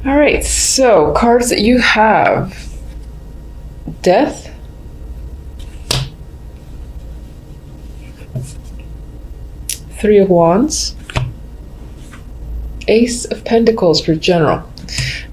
All right, so cards that you have: Death, Three of Wands, Ace of Pentacles for general.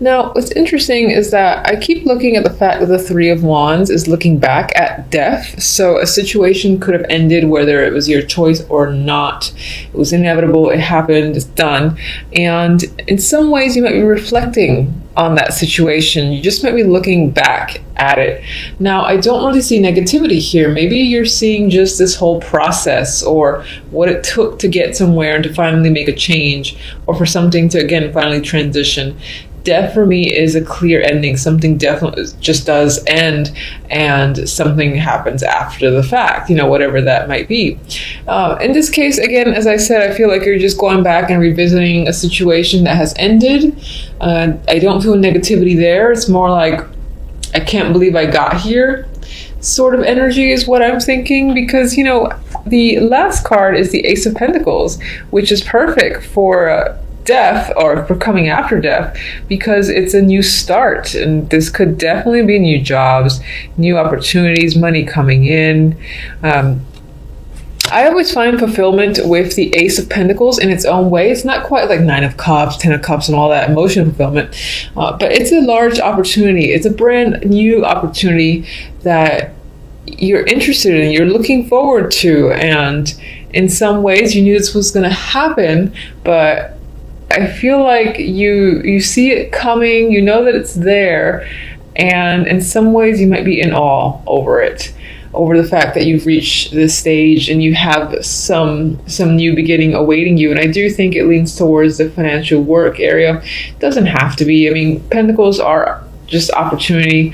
Now, what's interesting is that I keep looking at the fact that the Three of Wands is looking back at death. So a situation could have ended whether it was your choice or not. It was inevitable, it happened, it's done. And in some ways you might be reflecting on that situation. You just might be looking back at it. Now, I don't really see negativity here. Maybe you're seeing just this whole process, or what it took to get somewhere and to finally make a change, or for something to, again, finally transition. Death for me is a clear ending. Something definitely just does end, and something happens after the fact, whatever that might be. In this case, again, as I said, I feel like you're just going back and revisiting a situation that has ended. I don't feel negativity there. It's more like, I can't believe I got here sort of energy is what I'm thinking, because, the last card is the Ace of Pentacles, which is perfect for death, or for coming after death, because it's a new start, and this could definitely be new jobs, new opportunities, money coming in. I always find fulfillment with the Ace of Pentacles in its own way. It's not quite like Nine of Cups, Ten of Cups, and all that emotional fulfillment, but it's a large opportunity. It's a brand new opportunity that you're interested in, you're looking forward to, and in some ways you knew this was going to happen, but I feel like you see it coming, you know that it's there, and in some ways you might be in awe over it, over the fact that you've reached this stage and you have some new beginning awaiting you. And I do think it leans towards the financial work area. It doesn't have to be. I mean, Pentacles are just opportunity.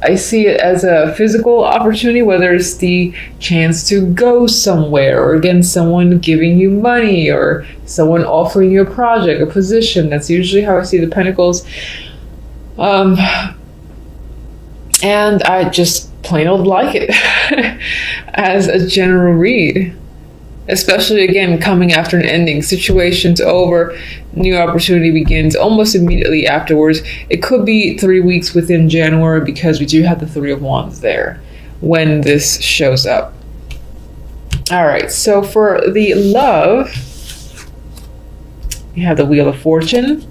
I see it as a physical opportunity, whether it's the chance to go somewhere, or again, someone giving you money, or someone offering you a project, a position. That's usually how I see the Pentacles. And I just plain old like it as a general read. Especially, again, coming after an ending. Situation's over, new opportunity begins almost immediately afterwards. It could be 3 weeks within January, because we do have the Three of Wands there when this shows up. All right, so for the love, you have the Wheel of Fortune,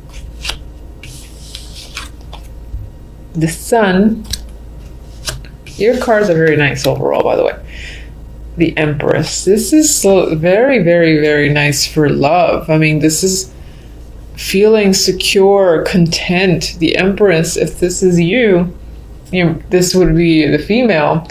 the Sun. Your cards are very nice overall, by the way. The Empress. This is so very, very, very nice for love. I mean, this is feeling secure, content. The Empress, if this is you, this would be the female.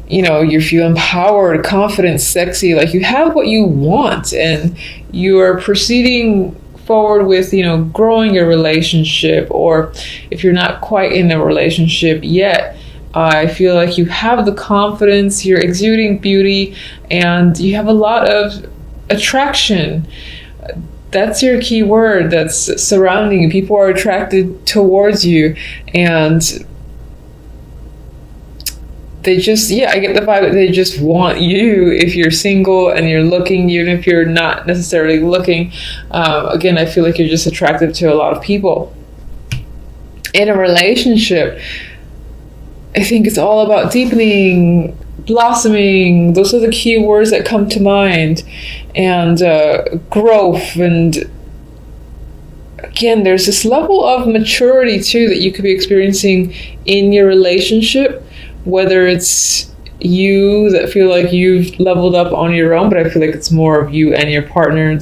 You feel empowered, confident, sexy, like you have what you want, and you are proceeding forward with, growing your relationship, or if you're not quite in a relationship yet, I feel like you have the confidence, you're exuding beauty, and you have a lot of attraction. That's your key word that's surrounding you. People are attracted towards you, and they just, I get the vibe that they just want you if you're single and you're looking, even if you're not necessarily looking. Again, I feel like you're just attractive to a lot of people. In a relationship, I think it's all about deepening, blossoming. Those are the key words that come to mind. And growth. And again, there's this level of maturity too that you could be experiencing in your relationship, whether it's you that feel like you've leveled up on your own, but I feel like it's more of you and your partner.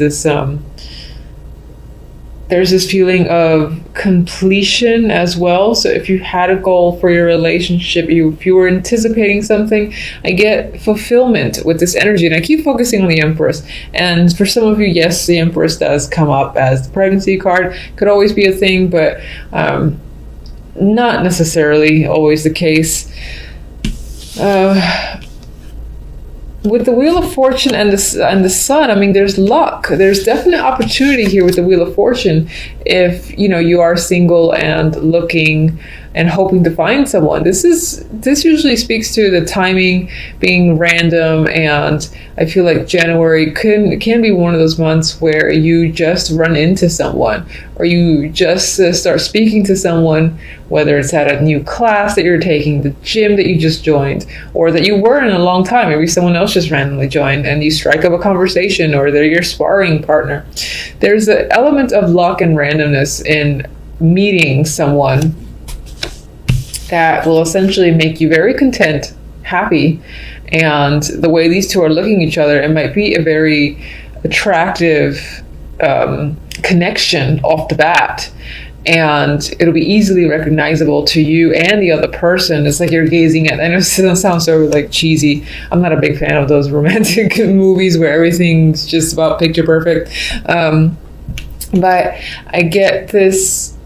There's this feeling of completion as well. So if you had a goal for your relationship, if you were anticipating something, I get fulfillment with this energy. And I keep focusing on the Empress. And for some of you, yes, the Empress does come up as the pregnancy card. Could always be a thing, but not necessarily always the case. With the Wheel of Fortune and the Sun, I mean, there's luck. There's definite opportunity here with the Wheel of Fortune. If you are single and looking, and hoping to find someone. This usually speaks to the timing being random, and I feel like January can be one of those months where you just run into someone, or you just start speaking to someone, whether it's at a new class that you're taking, the gym that you just joined, or that you were in a long time. Maybe someone else just randomly joined and you strike up a conversation, or they're your sparring partner. There's an element of luck and randomness in meeting someone that will essentially make you very content, happy, and the way these two are looking at each other, it might be a very attractive connection off the bat, and it'll be easily recognizable to you and the other person. It's like you're gazing at, I know it sounds so like cheesy. I'm not a big fan of those romantic movies where everything's just about picture perfect, but I get this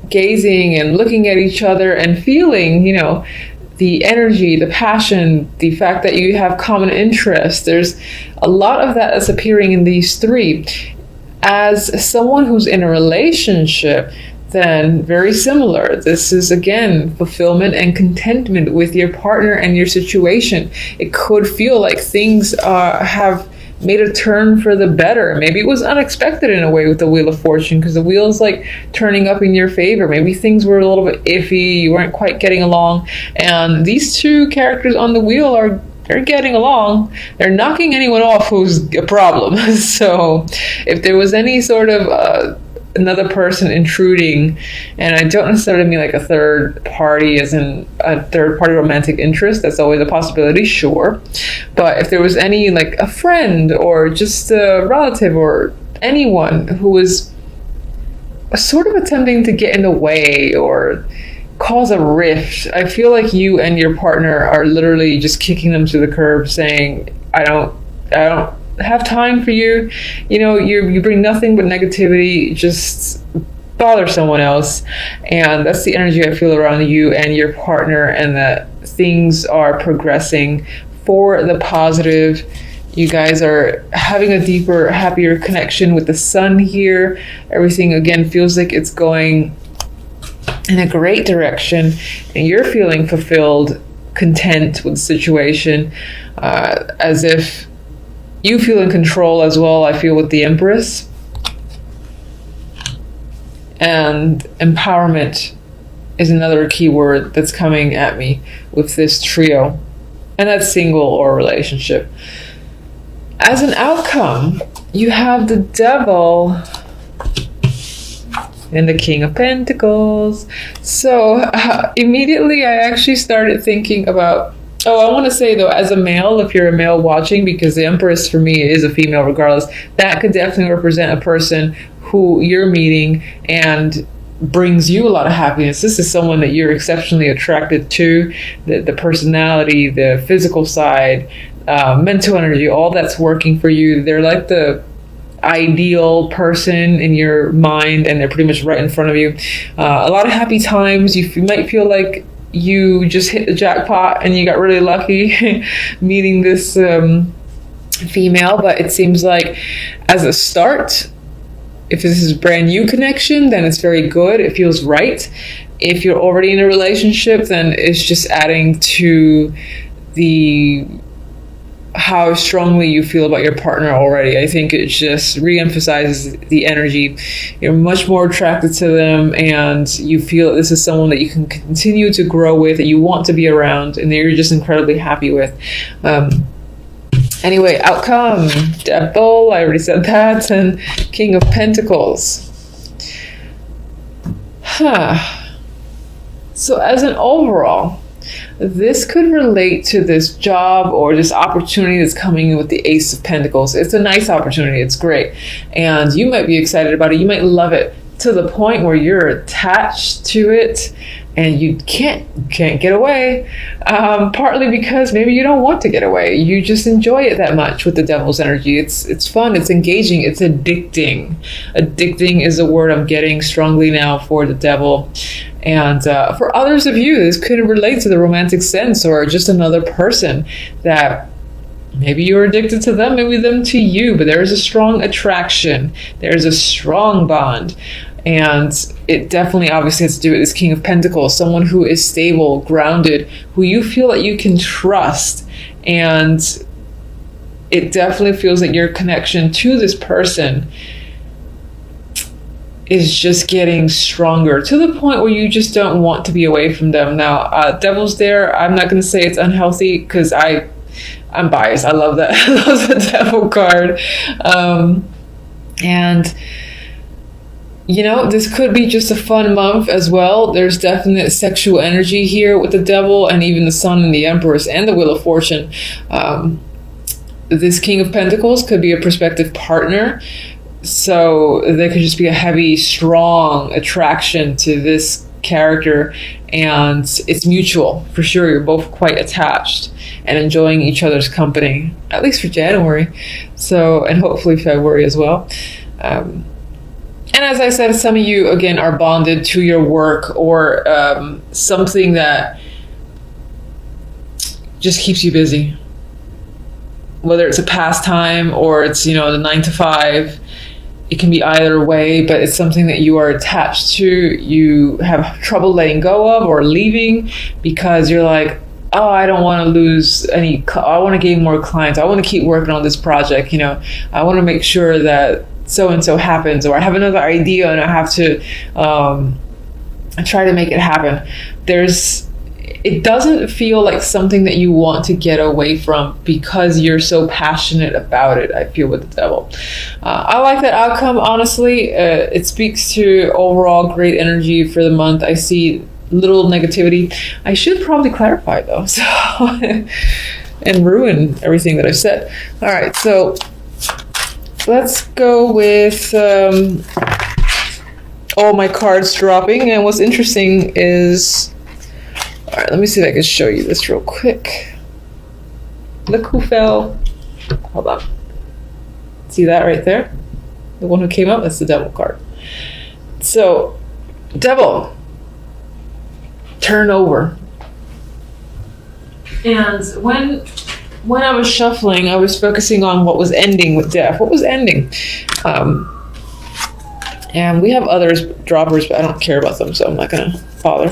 gazing and looking at each other and feeling, the energy, the passion, the fact that you have common interests. There's a lot of that that's appearing in these three. As someone who's in a relationship, then very similar. This is, again, fulfillment and contentment with your partner and your situation. It could feel like things have made a turn for the better. Maybe it was unexpected in a way with the Wheel of Fortune, because the wheel's like turning up in your favor. Maybe things were a little bit iffy, you weren't quite getting along, and these two characters on the wheel they're getting along. They're knocking anyone off who's a problem. So if there was any sort of another person intruding, and I don't necessarily mean like a third party as in a third party romantic interest, that's always a possibility, sure, but if there was any like a friend or just a relative or anyone who was sort of attempting to get in the way or cause a rift, I feel like you and your partner are literally just kicking them to the curb, saying, I don't have time for you. You bring nothing but negativity. Just bother someone else. And that's the energy I feel around you and your partner, and that things are progressing for the positive. You guys are having a deeper, happier connection with the sun here. Everything again feels like it's going in a great direction, and you're feeling fulfilled, content with the situation, as if you feel in control as well. I feel with the Empress. And empowerment is another key word that's coming at me with this trio, and that's single or relationship. As an outcome, you have the Devil and the King of Pentacles. So immediately I actually started thinking about, I want to say though, as a male, if you're a male watching, because the Empress for me is a female regardless, that could definitely represent a person who you're meeting and brings you a lot of happiness. This is someone that you're exceptionally attracted to, the personality, the physical side, mental energy, all that's working for you. They're like the ideal person in your mind, and they're pretty much right in front of you. A lot of happy times. You might feel like you just hit the jackpot and you got really lucky meeting this female, but it seems like as a start, if this is a brand new connection, then it's very good. It feels right. If you're already in a relationship, then it's just adding to how strongly you feel about your partner already. I think it just re-emphasizes the energy. You're much more attracted to them, and you feel that this is someone that you can continue to grow with, that you want to be around, and that you're just incredibly happy with. Anyway, outcome, Devil, I already said that, and King of Pentacles. So as an overall, this could relate to this job or this opportunity that's coming in with the Ace of Pentacles. It's a nice opportunity. It's great. And you might be excited about it. You might love it to the point where you're attached to it and you can't get away. Partly because maybe you don't want to get away. You just enjoy it that much with the Devil's energy. It's fun. It's engaging. It's addicting. Addicting is a word I'm getting strongly now for the Devil. And for others of you, this could relate to the romantic sense, or just another person that maybe you're addicted to them, maybe them to you, but there is a strong attraction. There's a strong bond. And it definitely obviously has to do with this King of Pentacles, someone who is stable, grounded, who you feel that you can trust. And it definitely feels like your connection to this person is just getting stronger to the point where you just don't want to be away from them. Now, Devil's there. I'm not going to say it's unhealthy because I'm biased. I love that. I love the Devil card. And you know, this could be just a fun month as well. There's definite sexual energy here with the Devil, and even the Sun and the Empress and the Wheel of Fortune. This King of Pentacles could be a prospective partner. So there could just be a heavy, strong attraction to this character, and it's mutual for sure. You're both quite attached and enjoying each other's company, at least for January. So, and hopefully February as well. And as I said, some of you, again, are bonded to your work or something that just keeps you busy. Whether it's a pastime or it's, you know, the 9 to 5, it can be either way, but it's something that you are attached to. You have trouble letting go of or leaving because you're like, oh, I don't want to lose any, I want to gain more clients. I want to keep working on this project. You know, I want to make sure that so-and-so happens, or I have another idea and I have to try to make it happen. It doesn't feel like something that you want to get away from because you're so passionate about it, I feel, with the Devil. I like that outcome, honestly. It speaks to overall great energy for the month. I see little negativity. I should probably clarify, though, so and ruin everything that I've said. All right, so let's go with all my cards dropping. And what's interesting is, all right, let me see if I can show you this real quick. Look who fell. Hold on. See that right there? The one who came up, that's the Devil card. So, Devil, turn over. And when I was shuffling, I was focusing on what was ending with Death. What was ending? And we have others, droppers, but I don't care about them, so I'm not going to bother.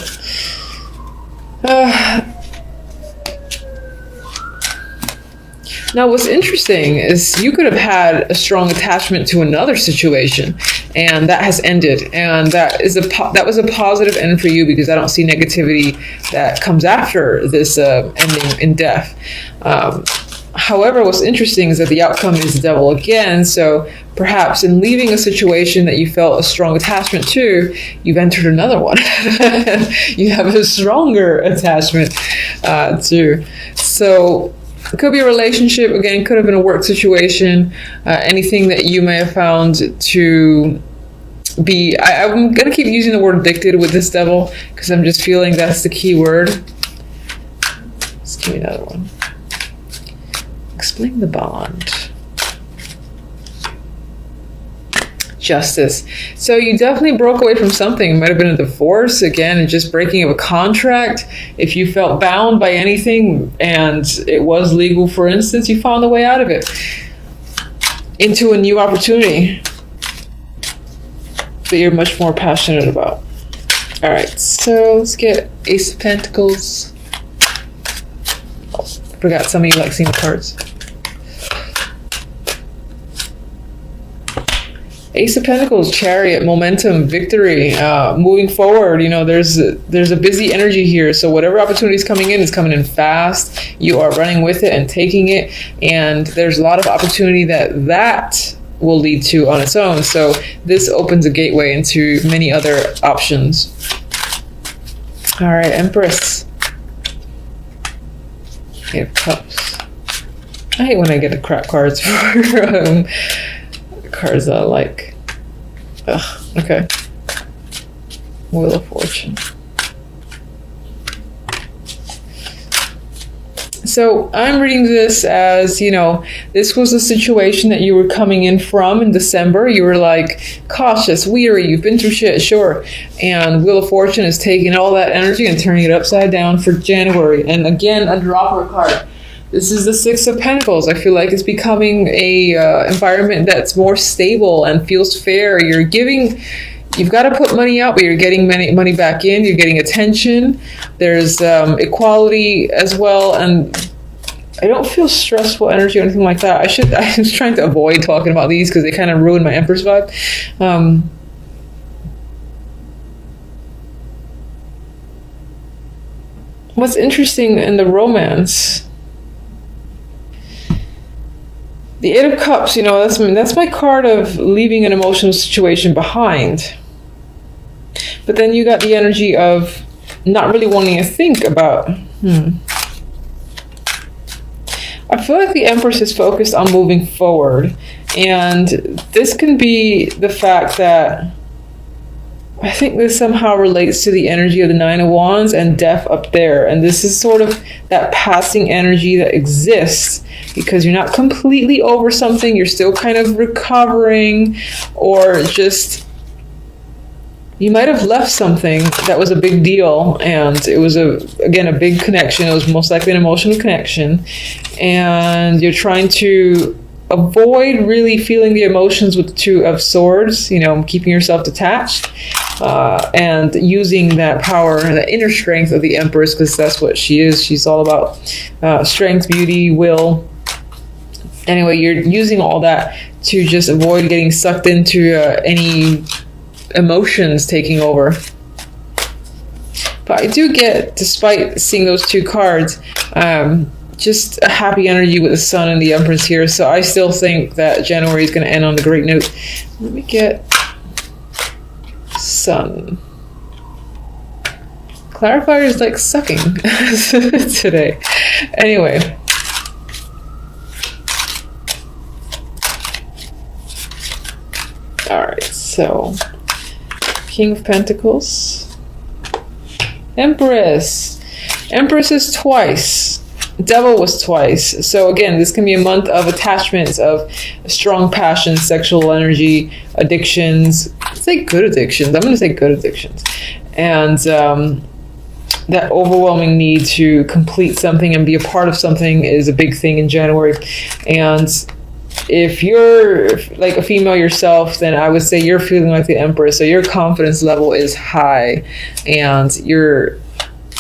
Now, what's interesting is you could have had a strong attachment to another situation, and that has ended. And that was a positive end for you because I don't see negativity that comes after this ending in Death. However, what's interesting is that the outcome is the Devil again. So perhaps in leaving a situation that you felt a strong attachment to, you've entered another one. You have a stronger attachment to. So it could be a relationship, again, could have been a work situation, anything that you may have found to be, I'm going to keep using the word addicted with this Devil because I'm just feeling that's the key word. Let's give me another one. Explain the bond. Justice. So you definitely broke away from something. It might have been a divorce, again, and just breaking of a contract. If you felt bound by anything and it was legal, for instance, you found a way out of it into a new opportunity that you're much more passionate about. All right, so let's get Ace of Pentacles. Oh, forgot some of you like seeing the cards. Ace of Pentacles, Chariot, momentum, victory, moving forward. You know, there's a busy energy here. So whatever opportunity is coming in is coming in fast. You are running with it and taking it. And there's a lot of opportunity that will lead to on its own. So this opens a gateway into many other options. All right, Empress. Eight of Cups. I hate when I get the crap cards for cards that I like. Ugh, okay. Wheel of Fortune. So I'm reading this as, you know, this was a situation that you were coming in from in December. You were like cautious, weary, you've been through shit, sure. And Wheel of Fortune is taking all that energy and turning it upside down for January. And again, a dropper card. This is the Six of Pentacles. I feel like it's becoming a environment that's more stable and feels fair. You're giving you've got to put money out, but you're getting money back in. You're getting attention. There's equality as well, and I don't feel stressful energy or anything like that. I was trying to avoid talking about these because they kind of ruin my Empress vibe. What's interesting in the romance, the Eight of Cups, that's my card of leaving an emotional situation behind. But then you got the energy of not really wanting to think about, I feel like the Empress is focused on moving forward. And this can be the fact that I think this somehow relates to the energy of the Nine of Wands and death up there. And this is sort of that passing energy that exists because you're not completely over something. You're still kind of recovering, or just you might have left something that was a big deal, and it was a big connection. It was most likely an emotional connection, and you're trying to avoid really feeling the emotions with the Two of Swords, keeping yourself detached, and using that power, that inner strength of the Empress, because that's what she is. She's all about strength, beauty, will. Anyway, you're using all that to just avoid getting sucked into any emotions taking over. But I do get, despite seeing those two cards, just a happy energy with the Sun and the Empress here. So I still think that January is going to end on a great note. Let me get Sun. Clarifier is like sucking today. Anyway. Alright, so King of Pentacles. Empress. Empress is twice. Devil was twice. So again, this can be a month of attachments, of strong passion, sexual energy, addictions. Let's say good addictions. I'm going to say good addictions. And that overwhelming need to complete something and be a part of something is a big thing in January. And if you're like a female yourself, then I would say you're feeling like the Empress. So your confidence level is high and you're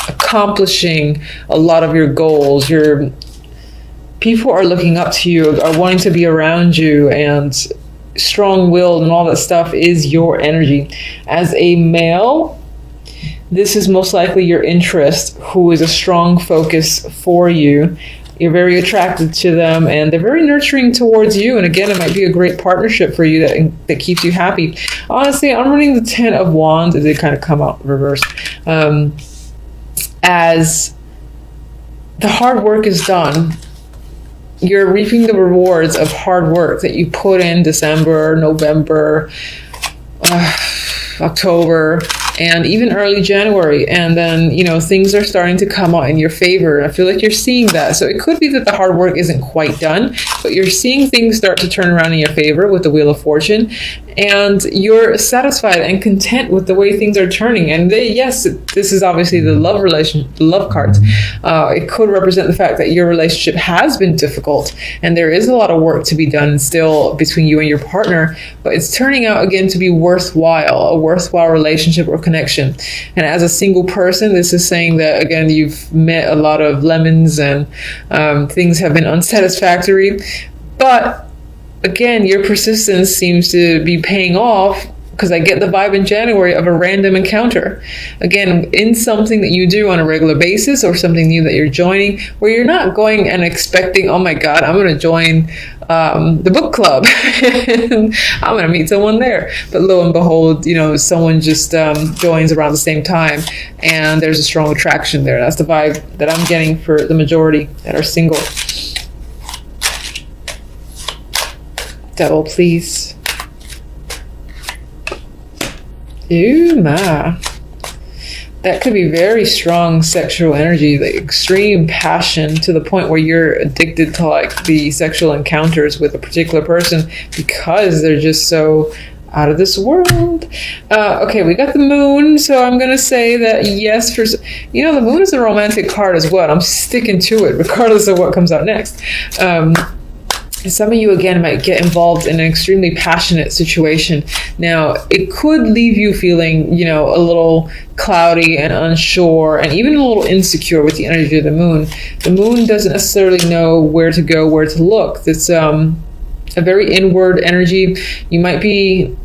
accomplishing a lot of your goals. People are looking up to you, are wanting to be around you, and strong-willed and all that stuff is your energy. As a male, this is most likely your interest, who is a strong focus for you. You're very attracted to them, and they're very nurturing towards you. And again, it might be a great partnership for you that keeps you happy. Honestly, I'm running the Ten of Wands. They kind of come out reversed. As the hard work is done, you're reaping the rewards of hard work that you put in December, November, October, and even early January. And then, things are starting to come out in your favor. I feel like you're seeing that. So it could be that the hard work isn't quite done, but you're seeing things start to turn around in your favor with the Wheel of Fortune. And you're satisfied and content with the way things are turning. And yes, this is obviously the love cards. It could represent the fact that your relationship has been difficult and there is a lot of work to be done still between you and your partner, but it's turning out again to be a worthwhile relationship or connection. And as a single person, this is saying that again, you've met a lot of lemons and things have been unsatisfactory, but again, your persistence seems to be paying off, because I get the vibe in January of a random encounter. Again, in something that you do on a regular basis or something new that you're joining, where you're not going and expecting, oh my God, I'm going to join the book club. I'm going to meet someone there. But lo and behold, someone just joins around the same time and there's a strong attraction there. That's the vibe that I'm getting for the majority that are single. Devil, please. Ooh, ma. That could be very strong sexual energy, the extreme passion to the point where you're addicted to like the sexual encounters with a particular person because they're just so out of this world. Okay, we got the moon, so I'm going to say that yes, the moon is a romantic card as well. I'm sticking to it regardless of what comes out next. Some of you, again, might get involved in an extremely passionate situation. Now, it could leave you feeling, a little cloudy and unsure and even a little insecure with the energy of the moon. The moon doesn't necessarily know where to go, where to look. It's a very inward energy. There might be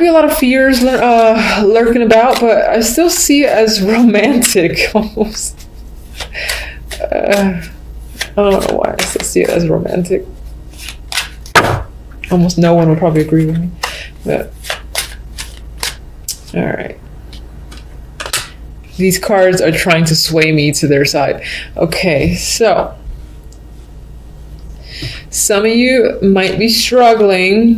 a lot of fears lurking about, but I still see it as romantic almost. I don't know why I still see it as romantic. Almost no one would probably agree with me. But all right. These cards are trying to sway me to their side. Okay, so some of you might be struggling.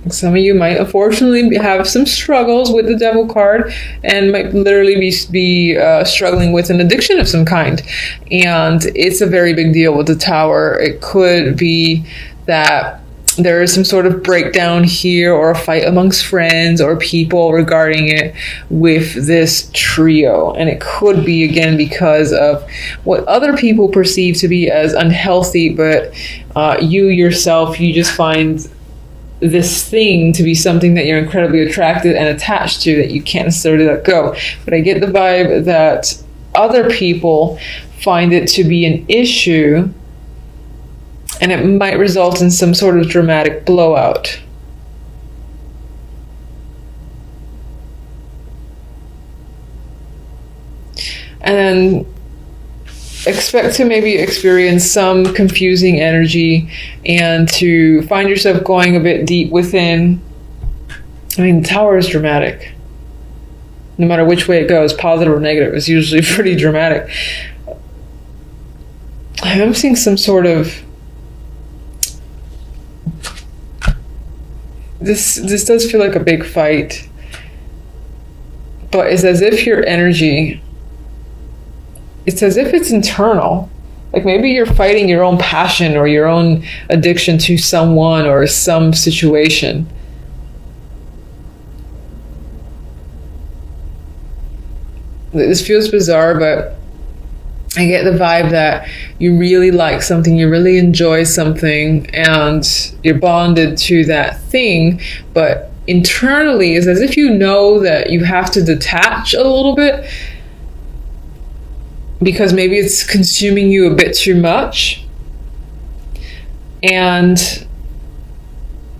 Some of you might unfortunately have some struggles with the Devil card and might literally be struggling with an addiction of some kind. And it's a very big deal with the Tower. It could be that there is some sort of breakdown here or a fight amongst friends or people regarding it with this trio. And it could be, again, because of what other people perceive to be as unhealthy, but you yourself, you just find this thing to be something that you're incredibly attracted and attached to that you can't necessarily let go. But I get the vibe that other people find it to be an issue and it might result in some sort of dramatic blowout. And then expect to maybe experience some confusing energy and to find yourself going a bit deep within. I mean, the Tower is dramatic. No matter which way it goes, positive or negative, it's usually pretty dramatic. I'm seeing some sort of... This does feel like a big fight. But it's as if your energy... It's as if it's internal. Like maybe you're fighting your own passion or your own addiction to someone or some situation. This feels bizarre, but I get the vibe that you really like something, you really enjoy something, and you're bonded to that thing, but internally it's as if you know that you have to detach a little bit because maybe it's consuming you a bit too much. And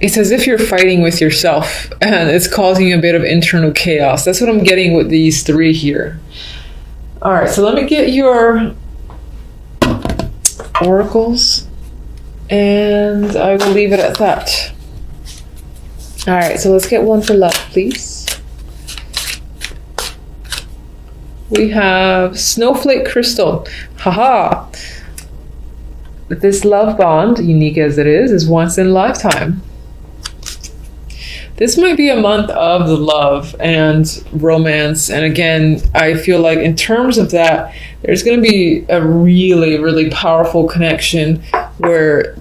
it's as if you're fighting with yourself and it's causing a bit of internal chaos. That's what I'm getting with these three here. All right, so let me get your oracles and I will leave it at that. All right, so let's get one for love, please. We have Snowflake Crystal. Haha. This love bond, unique as it is once in a lifetime. This might be a month of the love and romance. And again, I feel like in terms of that, there's going to be a really, really powerful connection where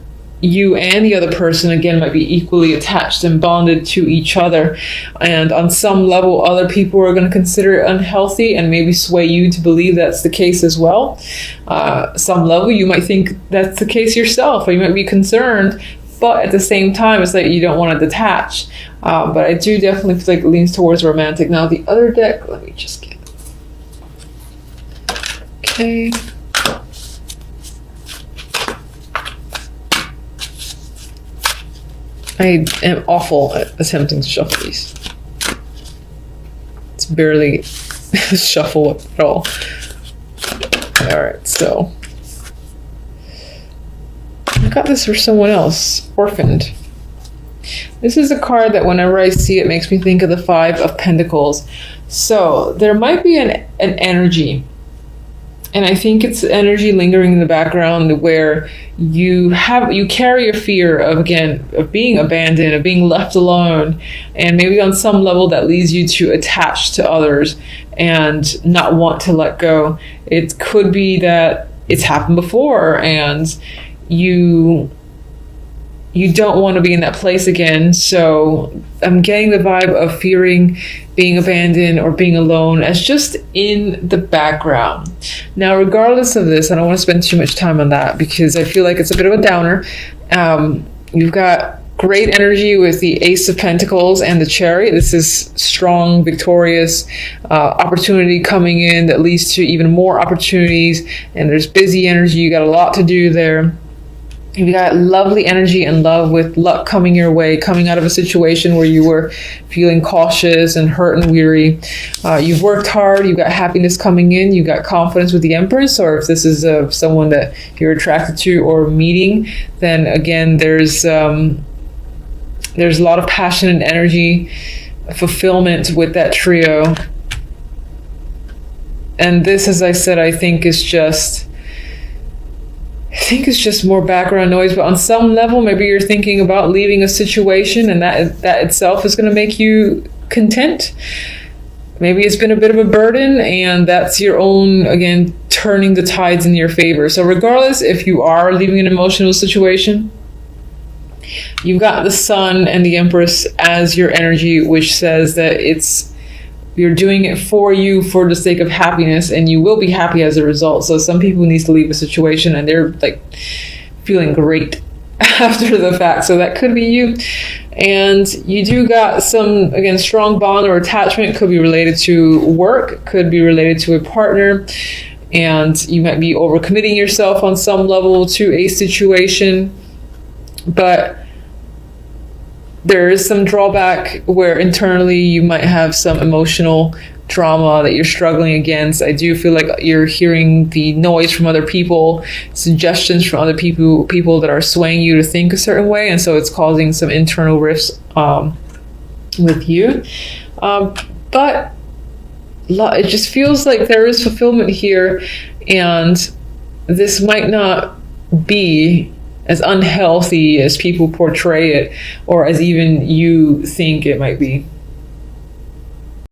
you and the other person, again, might be equally attached and bonded to each other. And on some level, other people are going to consider it unhealthy and maybe sway you to believe that's the case as well. Some level, you might think that's the case yourself, or you might be concerned. But at the same time, it's like you don't want to detach. But I do definitely feel like it leans towards romantic. Now, the other deck, let me just get it. Okay. I am awful at attempting to shuffle these. It's barely shuffle at all. Alright, so I got this for someone else. Orphaned. This is a card that whenever I see it makes me think of the Five of Pentacles. So there might be an energy. And I think it's energy lingering in the background where you carry a fear of, again, of being abandoned, of being left alone. And maybe on some level that leads you to attach to others and not want to let go. It could be that it's happened before and you you don't want to be in that place again. So I'm getting the vibe of fearing being abandoned or being alone as just in the background. Now, regardless of this, I don't want to spend too much time on that because I feel like it's a bit of a downer. You've got great energy with the Ace of Pentacles and the Chariot. This is strong, victorious opportunity coming in that leads to even more opportunities. And there's busy energy. You got a lot to do there. You've got lovely energy and love with luck coming your way, coming out of a situation where you were feeling cautious and hurt and weary. You've worked hard. You've got happiness coming in. You've got confidence with the Empress, or if this is someone that you're attracted to or meeting, then again, there's a lot of passion and energy, fulfillment with that trio. And this, as I said, I think is just more background noise, but on some level, maybe you're thinking about leaving a situation and that itself is going to make you content. Maybe it's been a bit of a burden and that's your own, again, turning the tides in your favor. So regardless if you are leaving an emotional situation, you've got the Sun and the Empress as your energy, which says that you're doing it for you for the sake of happiness, and you will be happy as a result. So some people need to leave a situation and they're like feeling great after the fact. So that could be you. And you do got some, again, strong bond or attachment. Could be related to work, could be related to a partner. And you might be overcommitting yourself on some level to a situation. But there is some drawback where internally you might have some emotional drama that you're struggling against. I do feel like you're hearing the noise from other people, suggestions from other people that are swaying you to think a certain way, and so it's causing some internal rifts with you. But it just feels like there is fulfillment here, and this might not be as unhealthy as people portray it, or as even you think it might be.